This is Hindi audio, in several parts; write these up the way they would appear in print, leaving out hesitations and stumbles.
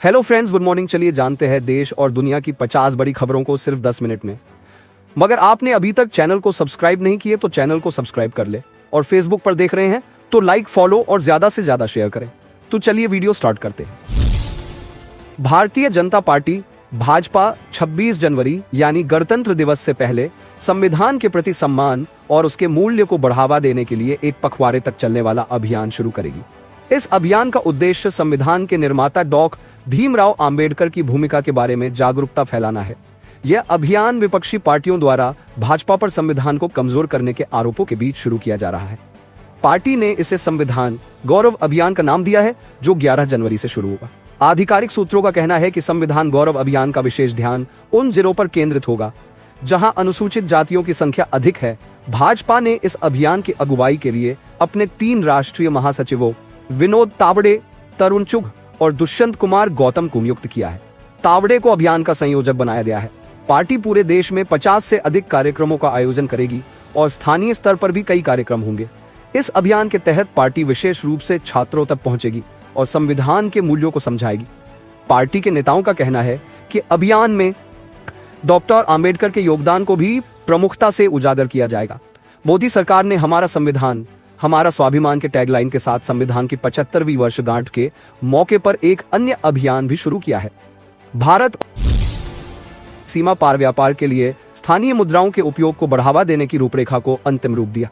Hello friends, good morning. चलिए जानते हैं देश और दुनिया की 50 बड़ी खबरों को सिर्फ 10 मिनट में। मगर आपने अभी तक चैनल को सब्सक्राइब नहीं किए तो चैनल को सब्सक्राइब कर ले, और फेसबुक पर देख रहे हैं तो लाइक, फॉलो और ज्यादा से ज्यादा शेयर करें। तो चलिए वीडियो स्टार्ट करते हैं। भारतीय जनता पार्टी भाजपा 26 जनवरी यानी गणतंत्र दिवस से पहले संविधान के प्रति सम्मान और उसके मूल्य को बढ़ावा देने के लिए एक पखवाड़े तक चलने वाला अभियान शुरू करेगी। इस अभियान का उद्देश्य संविधान के निर्माता डॉक्टर भीमराव अंबेडकर की भूमिका के बारे में जागरूकता फैलाना है। यह अभियान विपक्षी पार्टियों द्वारा भाजपा पर संविधान को कमजोर करने के आरोपों के बीच शुरू किया जा रहा है। पार्टी ने इसे संविधान गौरव अभियान का नाम दिया है, जो 11 जनवरी से शुरू होगा। आधिकारिक सूत्रों का कहना है कि संविधान गौरव अभियान का विशेष ध्यान उन जिलों पर केंद्रित होगा जहां अनुसूचित जातियों की संख्या अधिक है। भाजपा ने इस अभियान की अगुवाई के लिए अपने 3 राष्ट्रीय महासचिवों विनोद तावड़े, तरुण चुघ और दुष्यंत कुमार गौतम को नियुक्त किया है। तावड़े को अभियान का संयोजक बनाया गया है। पार्टी पूरे देश में 50 से अधिक कार्यक्रमों का आयोजन करेगी और स्थानीय स्तर पर भी कई कार्यक्रम होंगे। इस अभियान के तहत पार्टी विशेष रूप से छात्रों तक पहुंचेगी और संविधान के मूल्यों को समझाएगी। पार्टी के नेताओं का कहना है कि अभियान में डॉक्टर अंबेडकर के योगदान को भी प्रमुखता से उजागर किया जाएगा। मोदी सरकार ने हमारा संविधान हमारा स्वाभिमान के टैगलाइन के साथ संविधान की 75वीं वर्षगांठ के मौके पर एक अन्य अभियान भी शुरू किया है। भारत सीमा पार व्यापार के लिए स्थानीय मुद्राओं के उपयोग को बढ़ावा देने की रूपरेखा को अंतिम रूप दिया।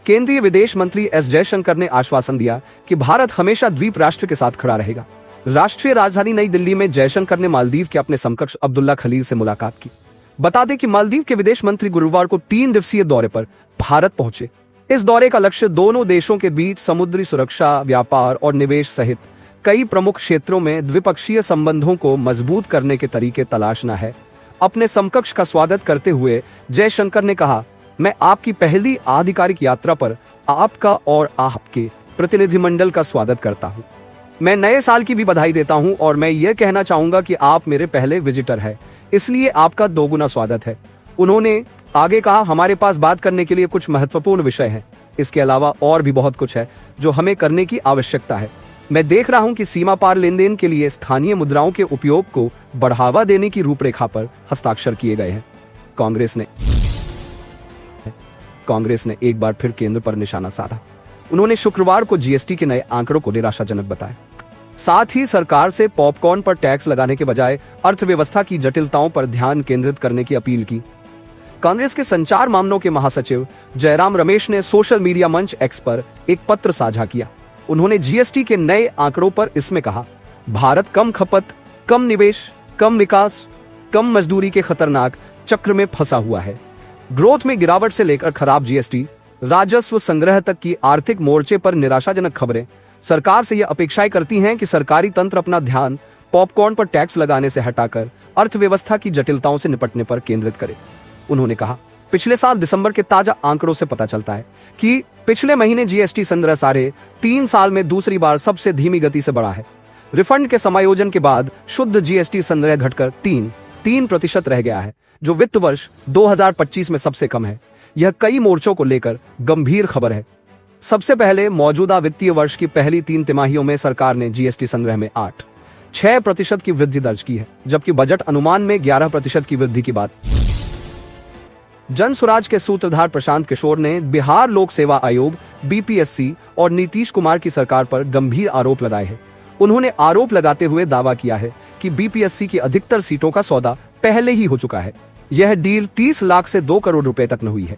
केंद्रीय विदेश मंत्री एस जयशंकर ने आश्वासन दिया कि भारत हमेशा द्वीप राष्ट्र के साथ खड़ा रहेगा। राष्ट्रीय राजधानी नई दिल्ली में जयशंकर ने मालदीव के अपने समकक्ष अब्दुल्ला खलील से मुलाकात की। बता दें कि मालदीव के विदेश मंत्री गुरुवार को 3 दिवसीय दौरे पर भारत पहुंचे। इस दौरे का लक्ष्य दोनों देशों के बीच समुद्री सुरक्षा, व्यापार और निवेश सहित कई प्रमुख क्षेत्रों में द्विपक्षीय संबंधों को मजबूत करने के तरीके तलाशना है। अपने समकक्ष का स्वागत करते हुए जयशंकर ने कहा, मैं आपकी पहली आधिकारिक यात्रा पर आपका और आपके प्रतिनिधिमंडल का स्वागत करता हूं। मैं नए साल की भी बधाई देता हूं और मैं ये कहना चाहूंगा कि आप मेरे पहले विजिटर हैं, इसलिए आपका दोगुना स्वागत है। उन्होंने आगे कहा, हमारे पास बात करने के लिए कुछ महत्वपूर्ण विषय हैं। इसके अलावा और भी बहुत कुछ है जो हमें करने की आवश्यकता है। मैं देख रहा हूं कि सीमा पार लेन देन के लिए स्थानीय मुद्राओं के उपयोग को बढ़ावा देने की रूपरेखा पर हस्ताक्षर किए गए हैं। कांग्रेस ने एक बार फिर केंद्र पर निशाना साधा। उन्होंने शुक्रवार को जीएसटी के नए आंकड़ों को निराशाजनक बताया। साथ ही सरकार से पॉपकॉर्न पर टैक्स लगाने के बजाय अर्थव्यवस्था की जटिलताओं पर ध्यान केंद्रित करने की अपील की। कांग्रेस के संचार मामलों के महासचिव जयराम रमेश ने सोशल मीडिया मंच एक्स पर एक पत्र साझा किया। उन्होंने जीएसटी के नए आंकड़ों पर इसमें कहा, भारत कम खपत, कम निवेश, कम विकास, कम मजदूरी के खतरनाक चक्र में फंसा हुआ है। ग्रोथ में गिरावट से लेकर खराब जीएसटी, राजस्व संग्रह तक की आर्थिक मोर्चे पर निराशाजनक खबरें सरकार से यह अपेक्षाएं करती हैं कि सरकारी तंत्र अपना ध्यान पॉपकॉर्न पर टैक्स लगाने से हटाकर अर्थव्यवस्था की जटिलताओं से निपटने पर केंद्रित करे। उन्होंने कहा, पिछले साल दिसंबर के ताजा आंकड़ों से पता चलता है कि पिछले महीने जीएसटी संग्रह 3.5 साल में दूसरी बार सबसे धीमी गति से बढ़ा है। रिफंड के समायोजन के बाद शुद्ध जीएसटी संग्रह घटकर 3% रह गया है, जो वित्त वर्ष 2025 में सबसे कम है। यह कई मोर्चों को लेकर गंभीर खबर है। सबसे पहले मौजूदा वित्तीय वर्ष की पहली 3 तिमाहियों में सरकार ने जीएसटी संग्रह में 6% की वृद्धि दर्ज की है, जबकि बजट अनुमान में 11% की वृद्धि की बात। जन स्वराज के सूत्रधार प्रशांत किशोर ने बिहार लोक सेवा आयोग बीपीएससी और नीतीश कुमार की सरकार पर गंभीर आरोप लगाए हैं। उन्होंने आरोप लगाते हुए दावा किया है कि बीपीएससी की अधिकतर सीटों का सौदा पहले ही हो चुका है। यह डील 30 लाख से 2 करोड़ रुपए तक न हुई है।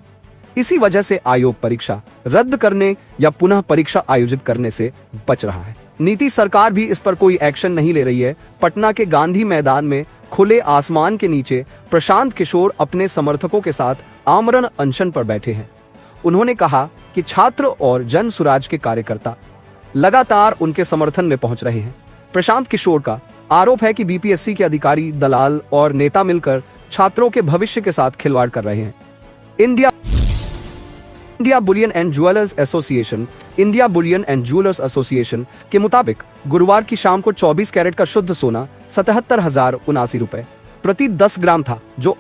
इसी वजह से आयोग परीक्षा रद्द करने या पुनः परीक्षा आयोजित करने से बच रहा है। नीतीश सरकार भी इस पर कोई एक्शन नहीं ले रही है। पटना के गांधी मैदान में खुले आसमान के नीचे प्रशांत किशोर अपने समर्थकों के साथ आमरण अनशन पर बैठे हैं। उन्होंने कहा कि छात्र और जन सुराज के कार्यकर्ता लगातार उनके समर्थन में पहुंच रहे हैं। प्रशांत किशोर का आरोप है कि बीपीएससी के अधिकारी, दलाल और नेता मिलकर छात्रों के भविष्य के साथ खिलवाड़ कर रहे हैं। India Boolean and jewellers association के मुताबिक गुरुवार की शाम को 24 कैरेट का शुद्ध सोना 77,079 रुपए प्रति 10 ग्राम था, जो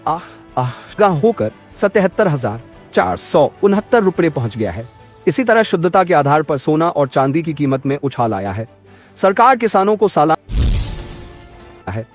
होकर 77,469 रुपए पहुंच गया है। इसी तरह शुद्धता के आधार पर सोना और चांदी की कीमत में उछाल आया है। सरकार किसानों को सालाना है।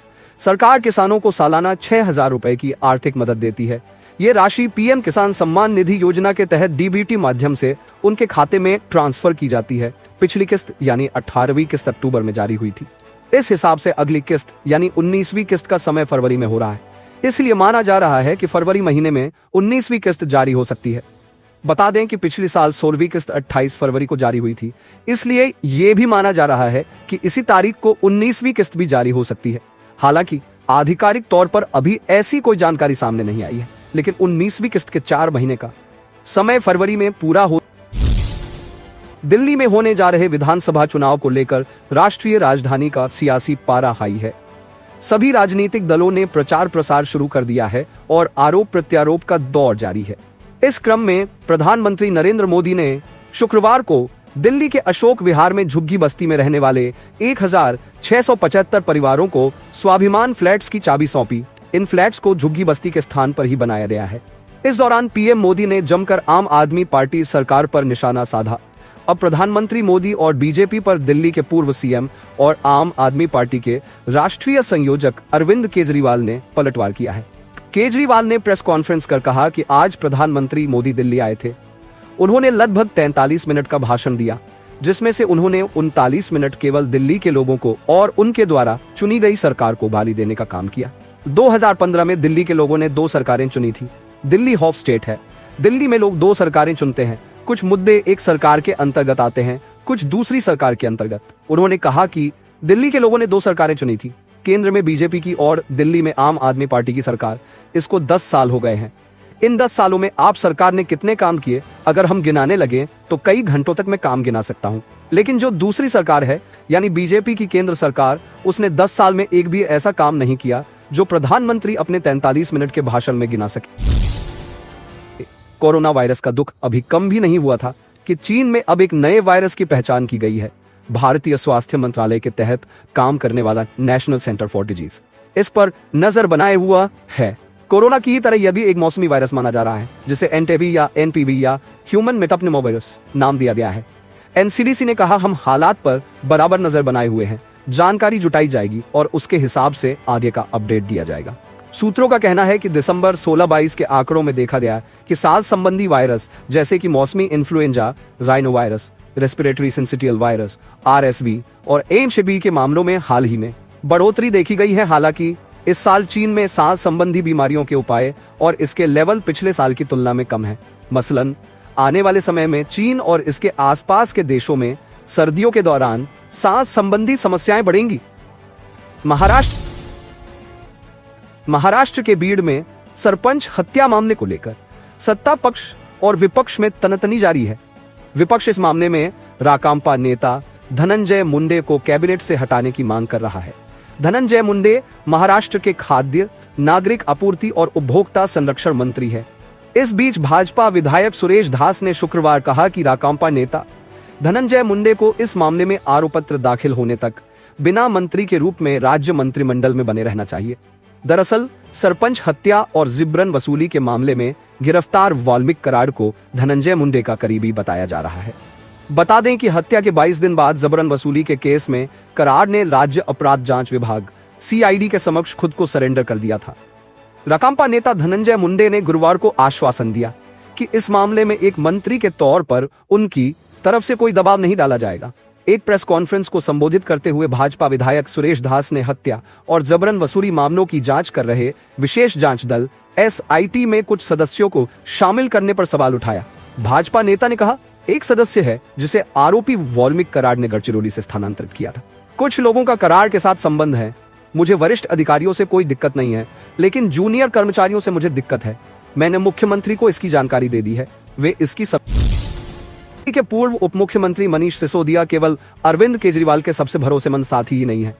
सरकार किसानों को सालाना 6,000 रुपए की आर्थिक मदद देती है। ये राशि पीएम किसान सम्मान निधि योजना के तहत डीबीटी माध्यम से उनके खाते में ट्रांसफर की जाती है। पिछली किस्त यानी 18वीं किस्त अक्टूबर में जारी हुई थी। इस हिसाब से अगली किस्त यानी 19वीं किस्त का समय फरवरी में हो रहा है। इसलिए माना जा रहा है कि फरवरी महीने में 19वीं किस्त जारी हो सकती है। बता दें कि पिछले साल 16वीं किस्त 28 फरवरी को जारी हुई थी, इसलिए यह भी माना जा रहा है कि इसी तारीख को 19वीं किस्त भी जारी हो सकती है। हालांकि आधिकारिक तौर पर अभी ऐसी कोई जानकारी सामने नहीं आई है, लेकिन 19वीं किस्त के 4 महीने का समय फरवरी में पूरा हो। दिल्ली में होने जा रहे विधानसभा चुनाव को लेकर राष्ट्रीय राजधानी का सियासी पारा हाई है। सभी राजनीतिक दलों ने प्रचार प्रसार शुरू कर दिया है और आरोप प्रत्यारोप का दौर जारी है। इस क्रम में प्रधानमंत्री नरेंद्र मोदी ने शुक्रवार को दिल्ली के अशोक विहार में झुग्गी बस्ती में रहने वाले 1,675 परिवारों को स्वाभिमान फ्लैट्स की चाबी सौंपी। इन फ्लैट्स को झुग्गी बस्ती के स्थान पर ही बनाया गया है। इस दौरान पीएम मोदी ने जमकर आम आदमी पार्टी सरकार पर निशाना साधा। अब प्रधानमंत्री मोदी और बीजेपी पर दिल्ली के पूर्व सीएम और आम आदमी पार्टी के राष्ट्रीय संयोजक अरविंद केजरीवाल ने पलटवार किया है। केजरीवाल ने प्रेस कॉन्फ्रेंस कर कहा कि आज प्रधानमंत्री मोदी दिल्ली आए थे। उन्होंने लगभग 43 मिनट का भाषण दिया, जिसमें से उन्होंने 39 मिनट केवल दिल्ली के लोगों को और उनके द्वारा चुनी गई सरकार को बहाली देने का काम किया। 2015 में दिल्ली के लोगों ने 2 सरकारें चुनी थी। दिल्ली हॉफ स्टेट है। दिल्ली में लोग 2 सरकारें चुनते हैं। कुछ मुद्दे एक सरकार के अंतर्गत आते हैं, कुछ दूसरी सरकार के अंतर्गत। उन्होंने कहा कि दिल्ली के लोगों ने 2 सरकारें चुनी थी, केंद्र में बीजेपी की और दिल्ली में आम आदमी पार्टी की सरकार। इसको 10 साल हो गए हैं। इन 10 सालों में आप सरकार ने कितने काम किए, अगर हम गिनाने लगे तो कई घंटों तक मैं काम गिना सकता हूं। लेकिन जो दूसरी सरकार है यानी बीजेपी की केंद्र सरकार, उसने 10 साल में एक भी ऐसा काम नहीं किया जो प्रधानमंत्री अपने 43 मिनट के भाषण में गिना सके। कोरोना वायरस का दुख अभी कम भी नहीं हुआ था कि चीन में अब एक नए वायरस की पहचान की गई है। भारतीय स्वास्थ्य मंत्रालय के तहत काम करने वाला नेशनल सेंटर फॉर डिजीज इस पर नजर बनाए हुआ है। कोरोना की तरह यह भी एक मौसमी वायरस माना जा रहा है, जिसे एनटीवी या एनपीवी या ह्यूमन मेटाप्नेमोवायरस नाम दिया गया है। एनसीडीसी ने कहा, हम हालात पर बराबर नजर बनाए हुए हैं, जानकारी जुटाई जाएगी और उसके हिसाब से आगे का अपडेट दिया जाएगा। सूत्रों का कहना है कि दिसंबर 16-22 के आंकड़ों में देखा गया कि सांस संबंधी वायरस जैसे कि मौसमी influenza, rhino virus, respiratory syncytial virus, RSV और एचआईवी के मामलों में हाल ही में बढ़ोतरी देखी गई है। हालांकि इस साल चीन में सांस संबंधी बीमारियों के उपाय और इसके लेवल पिछले साल की तुलना में कम है। मसलन आने वाले समय में चीन और इसके आसपास के देशों में सर्दियों के दौरान सांस संबंधी समस्याएं बढ़ेंगी। महाराष्ट्र के बीड़ में सरपंच हत्या मामले को लेकर सत्ता पक्ष और विपक्ष में तनातनी जारी है। विपक्ष इस मामले में राकांपा नेता धनंजय मुंडे को कैबिनेट से हटाने की मांग कर रहा है। धनंजय मुंडे महाराष्ट्र के खाद्य, नागरिक आपूर्ति और उपभोक्ता संरक्षण मंत्री है। इस बीच भाजपा विधायक सुरेश दास ने शुक्रवार कहा कि राकांपा नेता धनंजय मुंडे को इस मामले में आरोप पत्र दाखिल होने तक बिना मंत्री के रूप में राज्य मंत्रिमंडल में बने रहना चाहिए। दरअसल सरपंच हत्या और जिब्रन वसूली के मामले में गिरफ्तार वाल्मीकि कराड़ को धनंजय मुंडे का करीबी बताया जा रहा है। बता दें कि हत्या के 22 दिन बाद जबरन वसूली के केस में कराड़ ने राज्य अपराध जांच विभाग सीआईडी के समक्ष खुद को सरेंडर कर दिया था। राकांपा नेता धनंजय मुंडे ने गुरुवार को आश्वासन दिया कि इस मामले में एक मंत्री के तौर पर उनकी तरफ से कोई दबाव नहीं डाला जाएगा। एक प्रेस कॉन्फ्रेंस को संबोधित करते हुए भाजपा विधायक सुरेश दास ने हत्या और जबरन वसूली मामलों की जांच कर रहे विशेष जांच दल एसआईटी में कुछ सदस्यों को शामिल करने पर सवाल उठाया। भाजपा नेता ने कहा, एक सदस्य है जिसे आरोपी वाल्मीकि कराड़ ने गढ़चिरौली से स्थानांतरित किया था। कुछ लोगों का कराड़ के साथ संबंध है। मुझे वरिष्ठ अधिकारियों से कोई दिक्कत नहीं है, लेकिन जूनियर कर्मचारियों से मुझे दिक्कत है। मैंने मुख्यमंत्री को इसकी जानकारी दे दी है। वे इसकी के पूर्व उप मुख्यमंत्री मनीष सिसोदिया केवल अरविंद केजरीवाल के सबसे भरोसेमंद साथी ही नहीं है,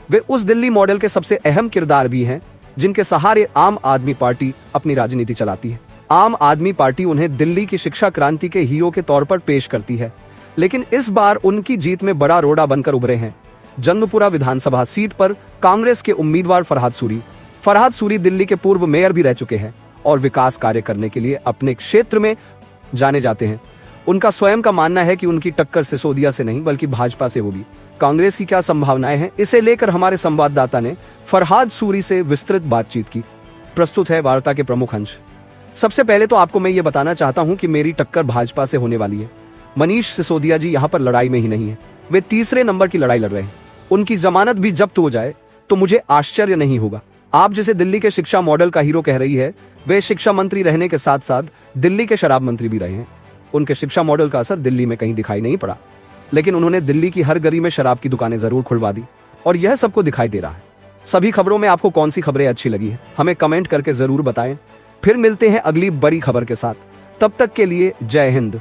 वे उस दिल्ली मॉडल के सबसे अहम किरदार भी हैं जिनके सहारे आम आदमी पार्टी अपनी राजनीति चलाती है। आम आदमी पार्टी उन्हें दिल्ली की शिक्षा क्रांति के हीरो के तौर पर पेश करती है, लेकिन इस बार उनकी जीत में बड़ा रोड़ा बनकर उभरे हैं। जन्मपुरा विधानसभा सीट पर कांग्रेस के उम्मीदवार फरहाद सूरी दिल्ली के पूर्व मेयर भी रह चुके हैं और विकास कार्य करने के लिए अपने क्षेत्र में जाने जाते हैं। उनका स्वयं का मानना है कि उनकी टक्कर सिसोदिया से नहीं बल्कि भाजपा से होगी। कांग्रेस की क्या संभावनाएं हैं, इसे लेकर हमारे संवाददाता ने फरहाद सूरी से विस्तृत बातचीत की। प्रस्तुत है वार्ता के प्रमुख अंश। सबसे पहले तो आपको मैं ये बताना चाहता हूं कि मेरी टक्कर भाजपा से होने वाली है। मनीष सिसोदिया जी यहां पर लड़ाई में ही नहीं है, वे तीसरे नंबर की लड़ाई लड़ रहे हैं। उनकी जमानत भी जब्त हो जाए तो मुझे आश्चर्य नहीं होगा। आप जिसे दिल्ली के शिक्षा मॉडल का हीरो कह रही है, वे शिक्षा मंत्री रहने के साथ साथ दिल्ली के शराब मंत्री भी रहे हैं। उनके शिक्षा मॉडल का असर दिल्ली में कहीं दिखाई नहीं पड़ा, लेकिन उन्होंने दिल्ली की हर गली में शराब की दुकानें जरूर खुलवा दी, और यह सबको दिखाई दे रहा है। सभी खबरों में आपको कौन सी खबरें अच्छी लगी है, हमें कमेंट करके जरूर बताएं। फिर मिलते हैं अगली बड़ी खबर के साथ। तब तक के लिए जय हिंद।